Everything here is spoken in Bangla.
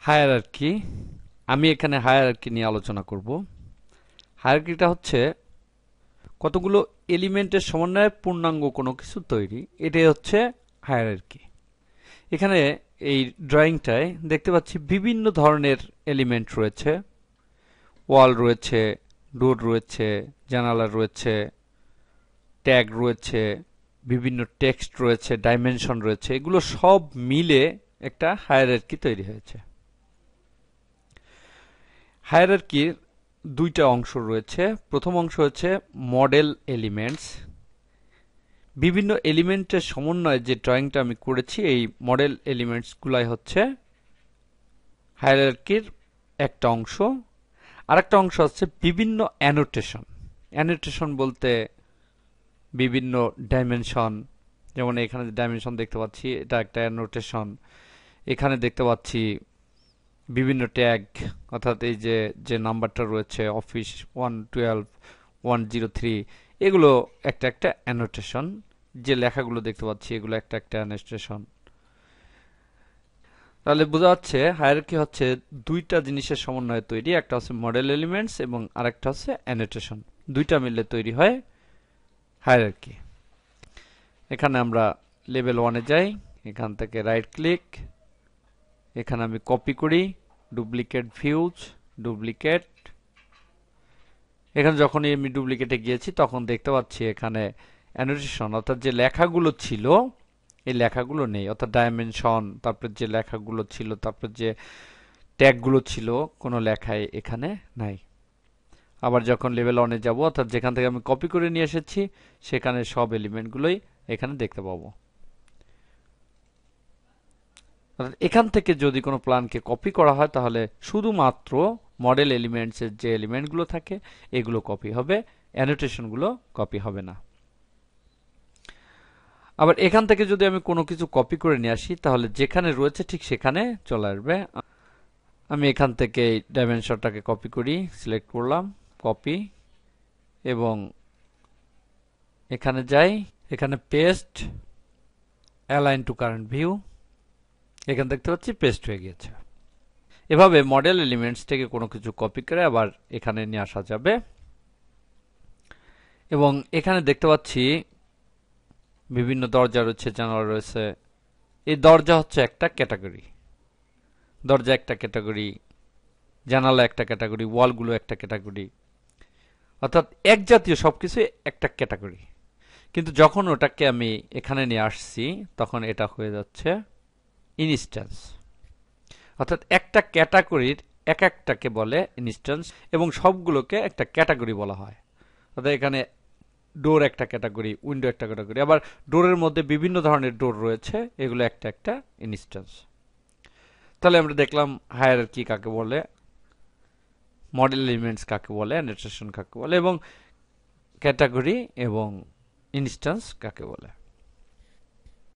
হায়ারার্কি। আমি এখানে হায়ারার্কি নিয়ে আলোচনা করব। হায়ারার্কিটা হচ্ছে কতগুলো এলিমেন্টের সমন্বয়ে পূর্ণাঙ্গ কোনো কিছু তৈরি, এটাই হচ্ছে হায়ারার্কি। এখানে এই ড্রয়িংটায় দেখতে পাচ্ছি বিভিন্ন ধরনের এলিমেন্ট রয়েছে। ওয়াল রয়েছে, ডোর রয়েছে, জানালা রয়েছে, ট্যাগ রয়েছে, বিভিন্ন টেক্সট রয়েছে, ডাইমেনশন রয়েছে। এগুলো সব মিলে একটা হায়ারার্কি তৈরি হয়েছে। হায়ারার্কির দুইটা অংশ রয়েছে। প্রথম অংশ হচ্ছে মডেল এলিমেন্টস। বিভিন্ন এলিমেন্টের সমন্বয়ে যে ড্রয়িংটা আমি করেছি, এই মডেল এলিমেন্টস গুলাই হচ্ছে হায়ারার্কির একটা অংশ। আরেকটা অংশ হচ্ছে বিভিন্ন অ্যানোটেশন। অ্যানোটেশন বলতে বিভিন্ন ডাইমেনশন, যেমন এখানে যে ডাইমেনশন দেখতে পাচ্ছি এটা একটা অ্যানোটেশন। এখানে দেখতে পাচ্ছি বিভিন্ন ট্যাগ, অর্থাৎ এই যে যে নাম্বারটা রয়েছে অফিস 112 103, এগুলো একটা একটা অ্যানোটেশন। যে লেখাগুলো দেখতে পাচ্ছি এগুলো একটা একটা অ্যানোটেশন। তাহলে বোঝা যাচ্ছে হায়ারার্কি হচ্ছে দুইটা জিনিসের সমন্বয়ে তৈরি, একটা হচ্ছে মডেল এলিমেন্টস এবং আরেকটা হচ্ছে অ্যানোটেশন। দুইটা মিলে তৈরি হয় হায়ারার্কি। এখানে আমরা লেভেল 1 এ যাই, এখান থেকে রাইট ক্লিক, এখানে আমি কপি করি, ডুপ্লিকেট ভিউজ, ডুপ্লিকেট। এখানে যখনই আমি ডুপ্লিকেটে গিয়েছি তখন দেখতে পাচ্ছি এখানে অ্যানোটেশন, অর্থাৎ যে লেখাগুলো ছিল এই লেখাগুলো নেই, অর্থাৎ ডাইমেনশন, তারপর যে লেখাগুলো ছিল, তারপর যে ট্যাগগুলো ছিল, কোনো লেখাই এখানে নাই। আবার যখন লেভেল 1 এ যাব, অর্থাৎ যেখান থেকে আমি কপি করে নিয়ে এসেছি সেখানে সব এলিমেন্টগুলোই এখানে দেখতে পাবো। অর্থাৎ এখান থেকে যদি কোনো প্ল্যানকে কপি করা হয় তাহলে শুধুমাত্র মডেল এলিমেন্টসের যে এলিমেন্টগুলো থাকে এগুলো কপি হবে, অ্যানোটেশনগুলো কপি হবে না। আবার এখান থেকে যদি আমি কোনো কিছু কপি করে নিয়ে আসি তাহলে যেখানে রয়েছে ঠিক সেখানে চলে আসবে। আমি এখান থেকে এই ডাইমেনশনটাকে কপি করি, সিলেক্ট করলাম, কপি, এবং এখানে যাই, এখানে paste, align to current view, এখানে দেখতে পাচ্ছি পেস্ট হয়ে গিয়েছে। এভাবে মডেল এলিমেন্টস থেকে কোনো কিছু কপি করে আবার এখানে নিয়ে আসা যাবে। এবং এখানে দেখতে পাচ্ছি বিভিন্ন দরজা রয়েছে, জানালা রয়েছে। এই দরজা হচ্ছে একটা ক্যাটাগরি, দরজা একটা ক্যাটাগরি, জানালা একটা ক্যাটাগরি, ওয়ালগুলো একটা ক্যাটাগরি, অর্থাৎ এক জাতীয় সবকিছু একটা ক্যাটাগরি। কিন্তু যখন ওটাকে আমি এখানে নিয়ে আসছি তখন এটা হয়ে যাচ্ছে ইনস্ট্যান্স, অর্থাৎ একটা ক্যাটাগরির এক একটাকে বলে ইনস্ট্যান্স এবং সবগুলোকে একটা ক্যাটাগরি বলা হয়। অর্থাৎ এখানে ডোর একটা ক্যাটাগরি, উইন্ডো একটা ক্যাটাগরি, আবার ডোরের মধ্যে বিভিন্ন ধরনের ডোর রয়েছে, এগুলো একটা একটা ইনস্ট্যান্স। তাহলে আমরা দেখলাম হায়ারার্কি কাকে বলে, মডেল এলিমেন্টস কাকে বলে, অ্যানোটেশন কাকে বলে এবং ক্যাটাগরি এবং ইনস্ট্যান্স কাকে বলে।